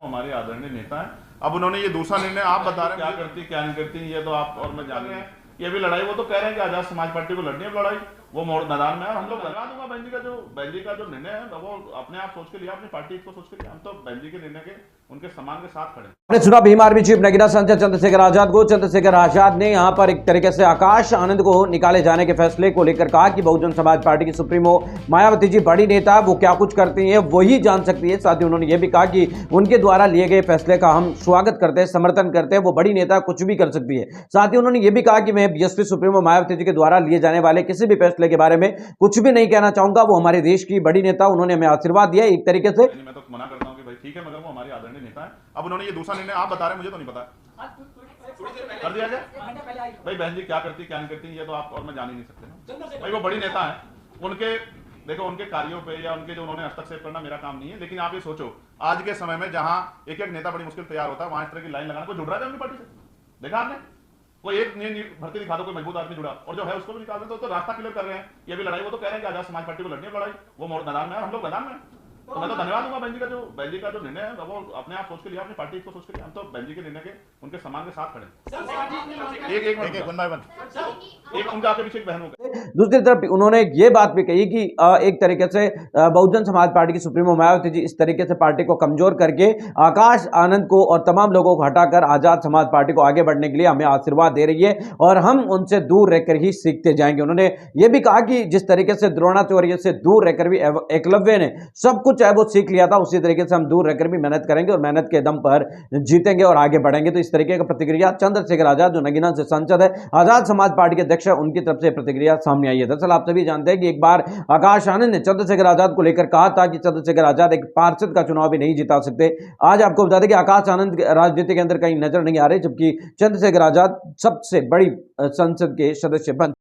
हमारे आदरणीय नेता हैं। अब उन्होंने ये दूसरा निर्णय आप बता रहे हैं क्या करती क्या नहीं करती, ये तो आप और मैं जान रहे हैं। ये भी लड़ाई वो तो कह रहे हैं कि आजाद समाज पार्टी को लड़नी है लड़ाई, वो मैदान में है। हम लोग लगा दूंगा बहन जी का जो निर्णय है वो अपने आप सोच के लिया, अपनी पार्टी को सोच के लिया। हम तो बहन जी के निर्णय के उनके सम्मान के साथ खड़े। आपने सुना भीम आर्मी चीफ नगीना सांसद चंद्रशेखर आजाद को। चंद्रशेखर आजाद ने यहां पर एक तरीके से आकाश आनंद को निकाले जाने के फैसले को लेकर कहा कि बहुजन समाज पार्टी की सुप्रीमो मायावती जी बड़ी नेता, वो क्या कुछ करती हैं वही जान सकती है। साथ ही उन्होंने यह भी कहा कि उनके द्वारा लिए गए फैसले का हम स्वागत करते हैं, समर्थन करते हैं, वो बड़ी नेता कुछ भी कर सकती है। साथ ही उन्होंने यह भी कहा कि मैं बीएसपी सुप्रीमो मायावती जी के द्वारा लिए जाने वाले किसी भी फैसले के बारे में कुछ भी नहीं कहना चाहूंगा। वो हमारे देश की बड़ी नेता, उन्होंने हमें आशीर्वाद दिया एक तरीके से। मैं तो मना करता हूँ कि भाई ठीक है, मगर वो हमारे आदरणीय नेता है। अब उन्होंने ये दूसरा निर्णय आप बता रहे हैं, मुझे तो नहीं पता कर दिया गया। भाई बहन जी क्या करती क्या नहीं करती, ये तो आप और मैं जान ही नहीं सकते। भाई वो बड़ी नेता है, उनके देखो उनके कार्यों पे या उनके जो उन्होंने हस्तक्षेप करना मेरा काम नहीं है। लेकिन आप ये सोचो, आज के समय में जहां एक एक नेता बड़ी मुश्किल तैयार होता है, वहां इस तरह की लाइन लगाना, कोई जुड़ रहा है अपनी पार्टी से? देखा आपने? कोई एक भर्ती दिखा दो, कोई मजबूत आदमी जुड़ा, और जो है उसको भी निकाल दे। तो रास्ता क्लियर कर रहे हैं। ये भी लड़ाई वो तो कह रहे हैं कि आजाद समाज पार्टी को लड़नी है लड़ाई, वो मैदान में है, हम लोग मैदान में हैं। तो मैं तो धन्यवाद दूंगा बहन जी का जो निर्णय है वो अपने आप सोच के लिया, अपनी पार्टी को सोच के लिया। हम तो बहन जी के निर्णय के उनके सम्मान के साथ खड़े। एक वन बाय वन एक उनका आपके पीछे एक बहन होगा। दूसरी तरफ उन्होंने ये बात भी कही कि एक तरीके से बहुजन समाज पार्टी की सुप्रीमो मायावती जी इस तरीके से पार्टी को कमजोर करके आकाश आनंद को और तमाम लोगों को हटाकर आजाद समाज पार्टी को आगे बढ़ने के लिए हमें आशीर्वाद दे रही है और हम उनसे दूर रहकर ही सीखते जाएंगे। उन्होंने ये भी कहा कि जिस तरीके से द्रोणाचार्य से दूर रहकर भी एकलव्य ने सब कुछ है वो सीख लिया था, उसी तरीके से हम दूर रहकर भी मेहनत करेंगे और मेहनत के दम पर जीतेंगे और आगे बढ़ेंगे। तो इस तरीके का प्रतिक्रिया चंद्रशेखर आजाद जो नगीना से सांसद है, आजाद समाज पार्टी के अध्यक्ष है, उनकी तरफ से प्रतिक्रिया सामने आई है। दरअसल आप सभी जानते हैं कि एक बार आकाश आनंद ने चंद्रशेखर आजाद को लेकर कहा था कि चंद्रशेखर आजाद एक पार्षद का चुनाव भी नहीं जिता सकते। आज आपको बता दें कि आकाश आनंद राजनीति के अंदर कहीं नजर नहीं आ रहे, जबकि चंद्रशेखर आजाद सबसे बड़ी संसद के सदस्य बन